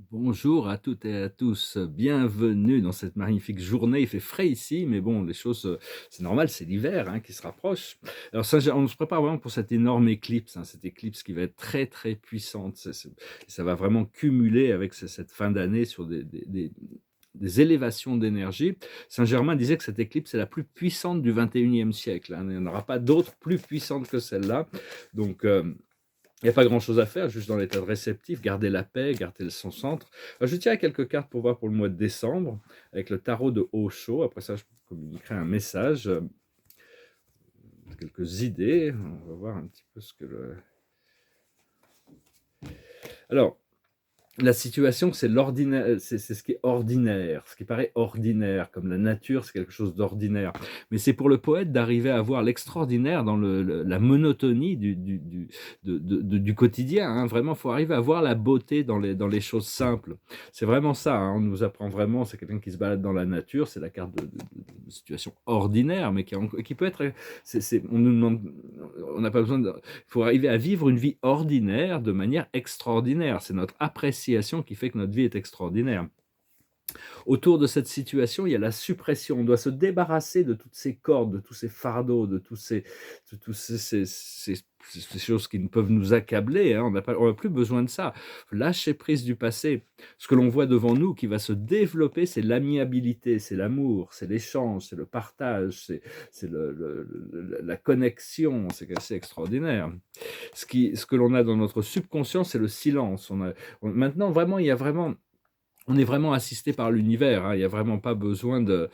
Bonjour à toutes et à tous, bienvenue dans cette magnifique journée. Il fait frais ici, mais bon, les choses, c'est normal, c'est l'hiver hein, qui se rapproche. Alors ça, on se prépare vraiment pour cette énorme éclipse, hein, cette éclipse qui va être très très puissante. Ça va vraiment cumuler avec cette fin d'année sur des élévations d'énergie. Saint-Germain disait que cette éclipse est la plus puissante du 21e siècle, hein. Il n'y en aura pas d'autre plus puissante que celle-là. Donc, il n'y a pas grand-chose à faire, juste dans l'état de réceptif, garder la paix, garder son centre. Je tiens à quelques cartes pour voir pour le mois de décembre, avec le tarot de Osho. Après ça, je communiquerai un message, quelques idées. On va voir un petit peu ce que le... Alors, la situation, c'est l'ordinaire, c'est ce qui est ordinaire, ce qui paraît ordinaire, comme la nature, c'est quelque chose d'ordinaire. Mais c'est pour le poète d'arriver à voir l'extraordinaire dans la monotonie du quotidien, hein. Vraiment, il faut arriver à voir la beauté dans les choses simples. C'est vraiment ça, hein. On nous apprend vraiment, c'est quelqu'un qui se balade dans la nature, c'est la carte de situation ordinaire, mais qui peut être... on nous demande, on n'a pas besoin de... Il faut arriver à vivre une vie ordinaire de manière extraordinaire. C'est notre appréciation qui fait que notre vie est extraordinaire. Autour de cette situation, il y a la suppression. On doit se débarrasser de toutes ces cordes, de tous ces fardeaux, de tous ces choses qui ne peuvent nous accabler, hein. On n'a plus besoin de ça. Lâcher prise du passé. Ce que l'on voit devant nous qui va se développer, c'est l'amiabilité, c'est l'amour, c'est l'échange, c'est le partage, c'est la connexion. C'est assez extraordinaire. Ce que l'on a dans notre subconscient, c'est le silence. Maintenant, vraiment, il y a vraiment on est vraiment assisté par l'univers, hein. Il y a vraiment pas besoin de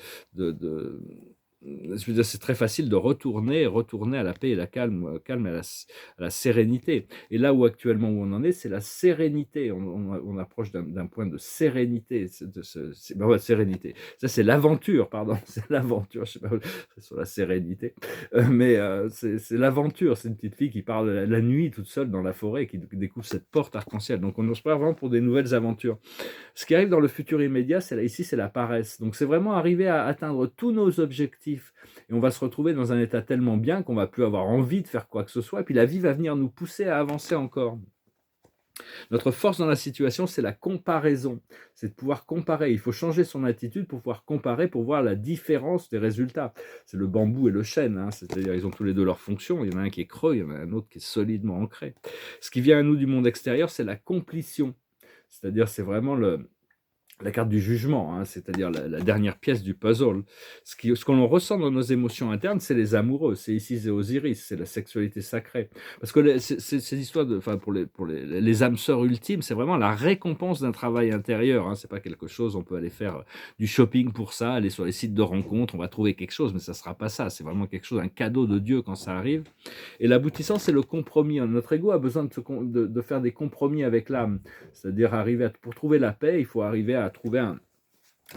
je veux dire, c'est très facile de retourner à la paix et la calme et à la sérénité. Et là où actuellement où on en est, c'est la sérénité. On approche d'un point de sérénité, ouais, sérénité. Ça, c'est l'aventure, pardon, c'est l'aventure. Je sais pas, c'est sur la sérénité, mais c'est l'aventure. C'est une petite fille qui part la nuit toute seule dans la forêt et qui découvre cette porte arc-en-ciel. Donc on se prépare vraiment pour des nouvelles aventures. Ce qui arrive dans le futur immédiat, c'est la paresse. Donc c'est vraiment arriver à atteindre tous nos objectifs et on va se retrouver dans un état tellement bien qu'on va plus avoir envie de faire quoi que ce soit et puis la vie va venir nous pousser à avancer encore. Notre force dans la situation, c'est la comparaison, c'est de pouvoir comparer. Il faut changer son attitude pour pouvoir comparer, pour voir la différence des résultats. C'est le bambou et le chêne, hein, c'est-à-dire ils ont tous les deux leurs fonctions. Il y en a un qui est creux, il y en a un autre qui est solidement ancré. Ce qui vient à nous du monde extérieur, c'est la completion, c'est-à-dire c'est vraiment la carte du jugement, hein, c'est-à-dire la dernière pièce du puzzle. Ce qu'on ressent dans nos émotions internes, c'est les amoureux, c'est Isis et Osiris, c'est la sexualité sacrée. Parce que ces histoires, enfin pour les âmes sœurs ultimes, c'est vraiment la récompense d'un travail intérieur, hein. C'est pas quelque chose, on peut aller faire du shopping pour ça, aller sur les sites de rencontres, on va trouver quelque chose, mais ça sera pas ça. C'est vraiment quelque chose, un cadeau de Dieu quand ça arrive. Et l'aboutissant, c'est le compromis. Notre ego a besoin de faire des compromis avec l'âme. C'est-à-dire pour trouver la paix, il faut arriver à trouver un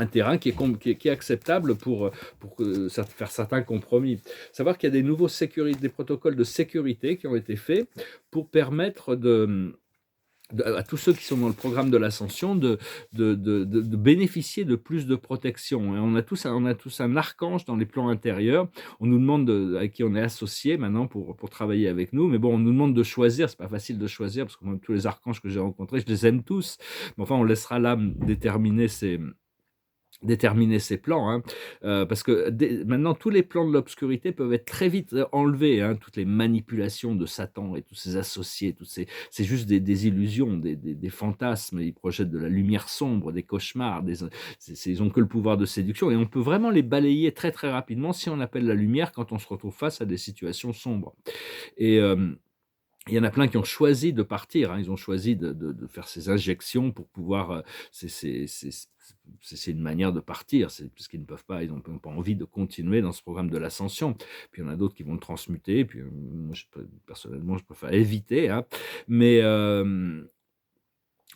terrain qui est acceptable pour faire certains compromis. Savoir qu'il y a des protocoles de sécurité qui ont été faits pour permettre à tous ceux qui sont dans le programme de l'ascension de bénéficier de plus de protection. Et on a tous un archange dans les plans intérieurs. On nous demande avec qui on est associé maintenant pour travailler avec nous. Mais bon, on nous demande de choisir. C'est pas facile de choisir parce que moi, tous les archanges que j'ai rencontrés, je les aime tous. Mais enfin, on laissera l'âme déterminer ses plans, hein, parce que maintenant tous les plans de l'obscurité peuvent être très vite enlevés, hein, toutes les manipulations de Satan et tous ses associés, c'est juste des illusions, des fantasmes. Ils projettent de la lumière sombre, des cauchemars, ils ont que le pouvoir de séduction et on peut vraiment les balayer très très rapidement si on appelle la lumière quand on se retrouve face à des situations sombres. Et il y en a plein qui ont choisi de partir, hein. Ils ont choisi de faire ces injections pour pouvoir, c'est une manière de partir, c'est parce qu'ils ne peuvent pas, ils n'ont pas envie de continuer dans ce programme de l'ascension. Puis il y en a d'autres qui vont le transmuter, puis, moi personnellement, je préfère éviter, hein. Mais, la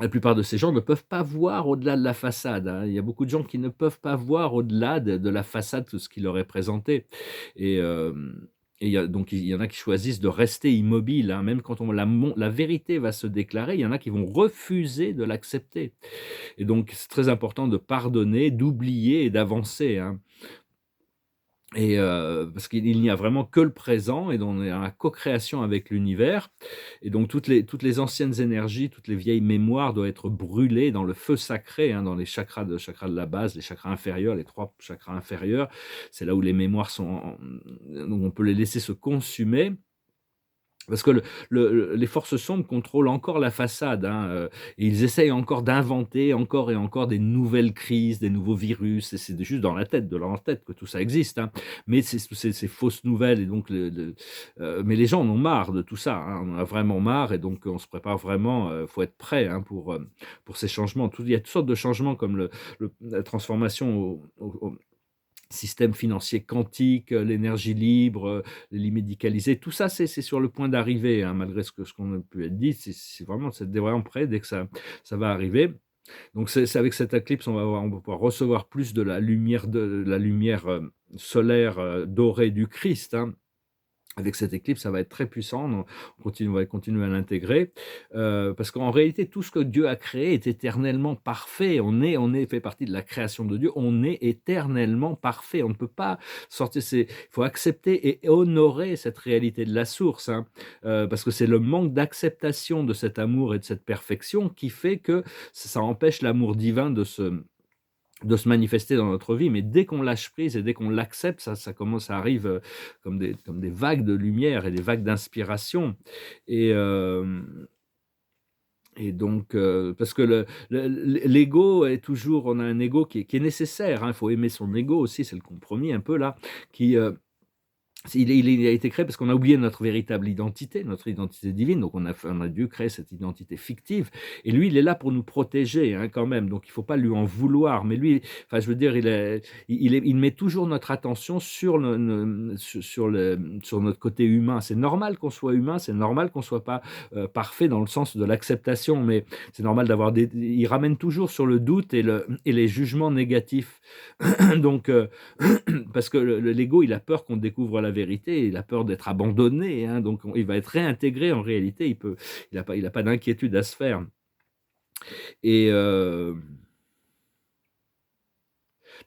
plupart de ces gens ne peuvent pas voir au-delà de la façade, hein. Il y a beaucoup de gens qui ne peuvent pas voir au-delà de la façade, tout ce qui leur est présenté. Et il y en a qui choisissent de rester immobiles, hein, même quand la vérité va se déclarer, il y en a qui vont refuser de l'accepter. Et donc c'est très important de pardonner, d'oublier et d'avancer, hein. et parce qu'il n'y a vraiment que le présent et on est dans la co-création avec l'univers et donc toutes les anciennes énergies, toutes les vieilles mémoires doivent être brûlées dans le feu sacré, hein, dans les chakras de la base, les chakras inférieurs, les 3 chakras inférieurs. C'est là où les mémoires sont donc on peut les laisser se consumer. Parce que les forces sombres contrôlent encore la façade, hein, et ils essayent encore d'inventer encore et encore des nouvelles crises, des nouveaux virus et c'est juste dans la tête, de leur tête que tout ça existe, hein. Mais c'est fausses nouvelles et donc mais les gens en ont marre de tout ça, hein. On en a vraiment marre et donc on se prépare vraiment, faut être prêt, hein, pour ces changements. Il y a toutes sortes de changements comme la transformation au système financier quantique, l'énergie libre, les lits médicalisés, tout ça, c'est sur le point d'arriver, hein, malgré ce qu'on a pu être dit, c'est vraiment prêt dès que ça va arriver. Donc c'est avec cette éclipse, on va pouvoir recevoir plus de la lumière, solaire, dorée du Christ, hein. Avec cette éclipse, ça va être très puissant, on va continuer à l'intégrer, parce qu'en réalité, tout ce que Dieu a créé est éternellement parfait. On est fait partie de la création de Dieu, on est éternellement parfait. On ne peut pas sortir il faut accepter et honorer cette réalité de la source, hein, parce que c'est le manque d'acceptation de cet amour et de cette perfection qui fait que ça empêche l'amour divin de se manifester dans notre vie, mais dès qu'on lâche prise et dès qu'on l'accepte, ça arrive comme des vagues de lumière et des vagues d'inspiration. Et, et donc, parce que l'ego est toujours, on a un ego qui est nécessaire, hein, il faut aimer son ego aussi, c'est le compromis un peu là, qui, il a été créé parce qu'on a oublié notre véritable identité, notre identité divine, donc on a dû créer cette identité fictive et lui, il est là pour nous protéger, hein, quand même, donc il ne faut pas lui en vouloir, mais lui, enfin, je veux dire, il met toujours notre attention sur notre côté humain. C'est normal qu'on soit humain, c'est normal qu'on ne soit pas, parfait dans le sens de l'acceptation, mais c'est normal il ramène toujours sur le doute et les jugements négatifs. Donc parce que l'ego, il a peur qu'on découvre la vérité, il a peur d'être abandonné, hein, donc il va être réintégré en réalité, il a pas d'inquiétude à se faire et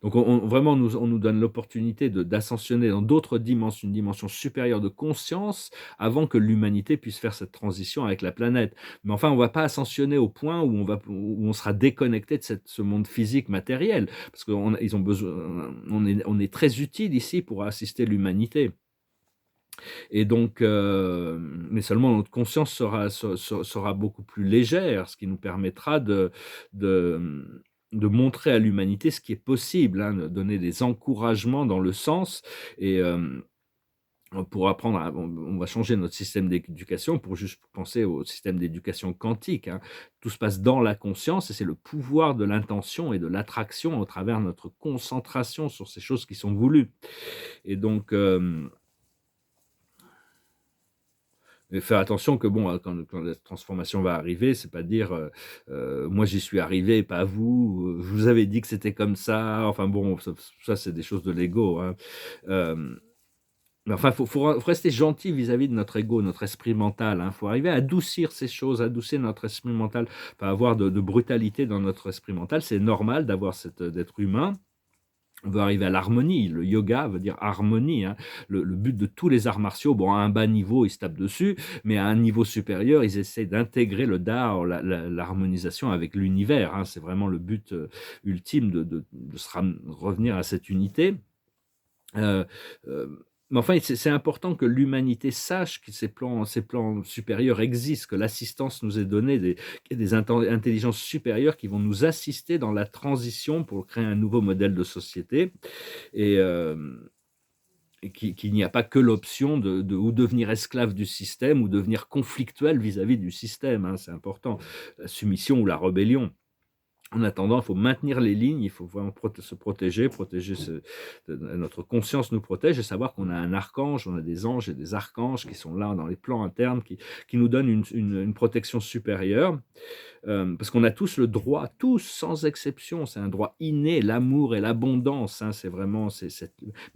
donc vraiment on nous donne l'opportunité d'ascensionner dans d'autres dimensions, une dimension supérieure de conscience avant que l'humanité puisse faire cette transition avec la planète. Mais enfin, on va pas ascensionner au point où on sera déconnecté de ce monde physique matériel parce qu'ils ont besoin on est très utile ici pour assister l'humanité. Et donc, mais seulement notre conscience sera beaucoup plus légère, ce qui nous permettra de montrer à l'humanité ce qui est possible, hein, de donner des encouragements dans le sens et pour apprendre on va changer notre système d'éducation pour juste penser au système d'éducation quantique, hein. Tout se passe dans la conscience et c'est le pouvoir de l'intention et de l'attraction au travers de notre concentration sur ces choses qui sont voulues et donc, mais faire attention que bon, quand la transformation va arriver, c'est pas dire, «Moi j'y suis arrivé, pas vous, je vous avais dit que c'était comme ça». Enfin bon, ça c'est des choses de l'ego, hein. Hem, mais enfin, faut rester gentil vis-à-vis de notre ego, notre esprit mental, hein. Faut arriver à adoucir ces choses, adoucir notre esprit mental, pas avoir de brutalité dans notre esprit mental. C'est normal d'être humain. On veut arriver à l'harmonie. Le yoga veut dire harmonie, hein. Le but de tous les arts martiaux, bon, à un bas niveau, ils se tapent dessus, mais à un niveau supérieur, ils essaient d'intégrer le Dao, l'harmonisation avec l'univers, hein. C'est vraiment le but ultime de revenir à cette unité. Euh, euh, mais enfin, c'est important que l'humanité sache que ces plans supérieurs existent, que l'assistance nous est donnée, qu'il y a des intelligences supérieures qui vont nous assister dans la transition pour créer un nouveau modèle de société et, qu'il n'y a pas que l'option de ou devenir esclave du système ou devenir conflictuel vis-à-vis du système, hein, c'est important, la soumission ou la rébellion. En attendant, il faut maintenir les lignes, il faut vraiment se protéger notre conscience nous protège et savoir qu'on a un archange, on a des anges et des archanges qui sont là dans les plans internes, qui nous donnent une protection supérieure. Parce qu'on a tous le droit, tous sans exception, c'est un droit inné, l'amour et l'abondance, hein, c'est vraiment,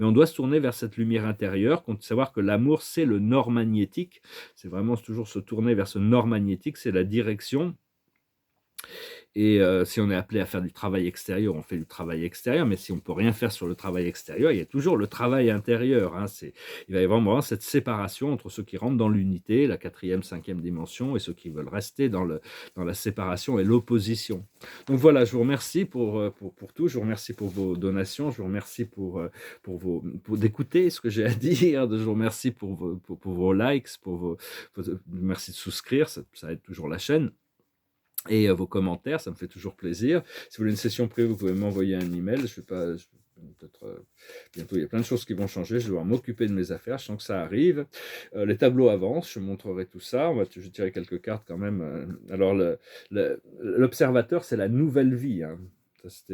mais on doit se tourner vers cette lumière intérieure, savoir que l'amour, c'est le nord magnétique, c'est vraiment toujours se tourner vers ce nord magnétique, c'est la direction. Et si on est appelé à faire du travail extérieur, on fait du travail extérieur, mais si on peut rien faire sur le travail extérieur, il y a toujours le travail intérieur, hein. Il va y avoir vraiment cette séparation entre ceux qui rentrent dans l'unité, la 4e, 5e dimension, et ceux qui veulent rester dans la séparation et l'opposition. Donc voilà, je vous remercie pour tout, je vous remercie pour vos donations, je vous remercie pour d'écouter ce que j'ai à dire, je vous remercie pour vos likes, merci de souscrire, ça aide toujours la chaîne. Et vos commentaires, ça me fait toujours plaisir. Si vous voulez une session privée, vous pouvez m'envoyer un email. Je vais pas, peut-être bientôt, il y a plein de choses qui vont changer. Je vais devoir m'occuper de mes affaires. Je sens que ça arrive. Les tableaux avancent. Je montrerai tout ça. Je vais tirer quelques cartes quand même. Alors, l'observateur, c'est la nouvelle vie, hein. Parce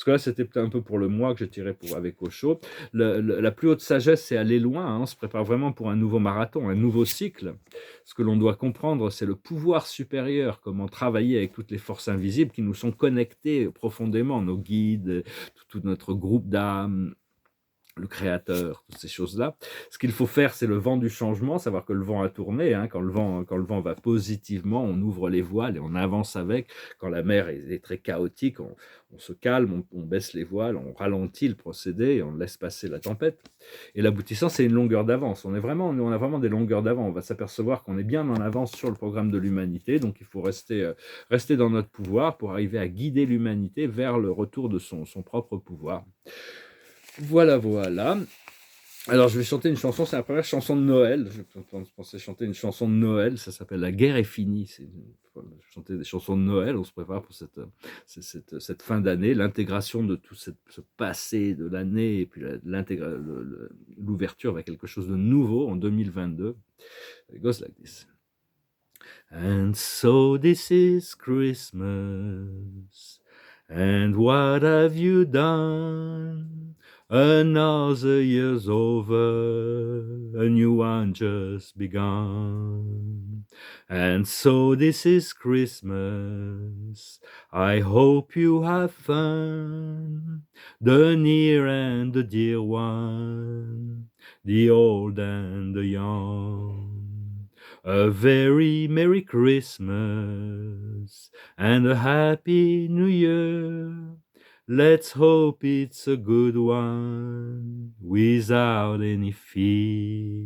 que là, c'était peut-être un peu pour le mois que j'ai tiré avec Osho. La plus haute sagesse, c'est aller loin, hein. On se prépare vraiment pour un nouveau marathon, un nouveau cycle. Ce que l'on doit comprendre, c'est le pouvoir supérieur, comment travailler avec toutes les forces invisibles qui nous sont connectées profondément, nos guides, tout notre groupe d'âmes, le créateur, toutes ces choses-là. Ce qu'il faut faire, c'est le vent du changement, savoir que le vent a tourné, hein. Quand le vent va positivement, on ouvre les voiles et on avance avec. Quand la mer est très chaotique, on se calme, on baisse les voiles, on ralentit le procédé et on laisse passer la tempête. Et l'aboutissant, c'est une longueur d'avance. On a vraiment des longueurs d'avance. On va s'apercevoir qu'on est bien en avance sur le programme de l'humanité, donc il faut rester dans notre pouvoir pour arriver à guider l'humanité vers le retour de son propre pouvoir. Voilà, voilà. Alors, je vais chanter une chanson, c'est la première chanson de Noël. Je pensais chanter une chanson de Noël, ça s'appelle La guerre est finie. Chanter des chansons de Noël, on se prépare pour cette fin d'année, l'intégration de tout ce passé de l'année, et puis l'ouverture vers quelque chose de nouveau en 2022. It goes like this. And so this is Christmas, and what have you done? Another year's over, a new one just begun. And so this is Christmas, I hope you have fun, the near and the dear one, the old and the young. A very Merry Christmas and a Happy New Year. Let's hope it's a good one without any fear.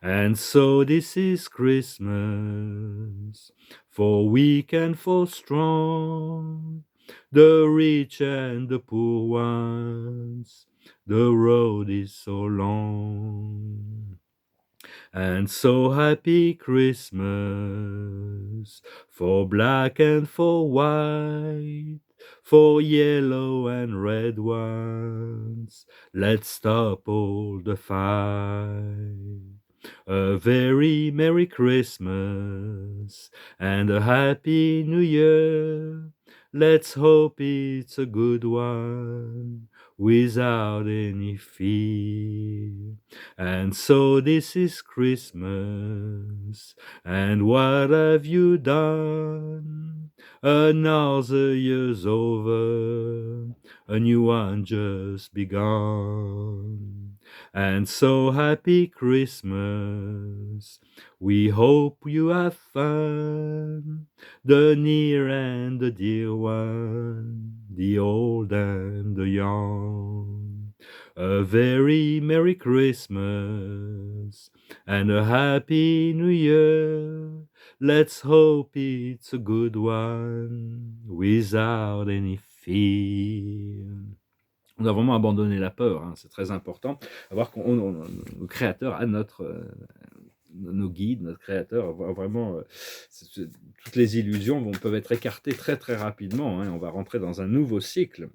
And so this is Christmas, for weak and for strong, the rich and the poor ones, the road is so long. And so happy Christmas, for black and for white, for yellow and red ones. Let's stop all the fight. A very Merry Christmas and a Happy New Year. Let's hope it's a good one without any fear. And so this is Christmas, and what have you done? Another year's over, a new one just begun. And so happy Christmas, we hope you have fun, the near and the dear one, the old and the young. A very Merry Christmas and a Happy New Year. Let's hope it's a good one without any fear. On doit vraiment abandonner la peur, hein, c'est très important. Avoir le créateur a nos guides, notre créateur, vraiment toutes les illusions peuvent être écartées très très rapidement, hein. On va rentrer dans un nouveau cycle.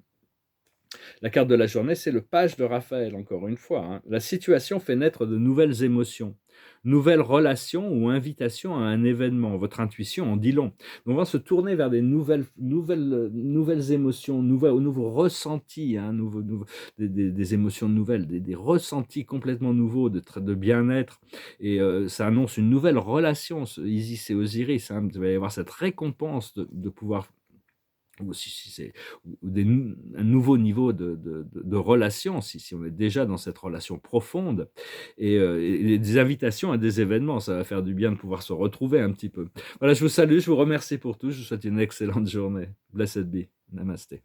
La carte de la journée, c'est le page de Raphaël, encore une fois, hein. La situation fait naître de nouvelles émotions, nouvelles relations ou invitations à un événement. Votre intuition en dit long. On va se tourner vers des nouvelles émotions, nouveaux ressentis, hein, des émotions nouvelles, des ressentis complètement nouveaux de bien-être. Et ça annonce une nouvelle relation, Isis et Osiris, hein. Vous allez avoir cette récompense de pouvoir ou si c'est ou un nouveau niveau de relation, si on est déjà dans cette relation profonde et des invitations à des événements. Ça va faire du bien de pouvoir se retrouver un petit peu. Voilà, je vous salue, je vous remercie pour tout, je vous souhaite une excellente journée. Blessed be. Namasté.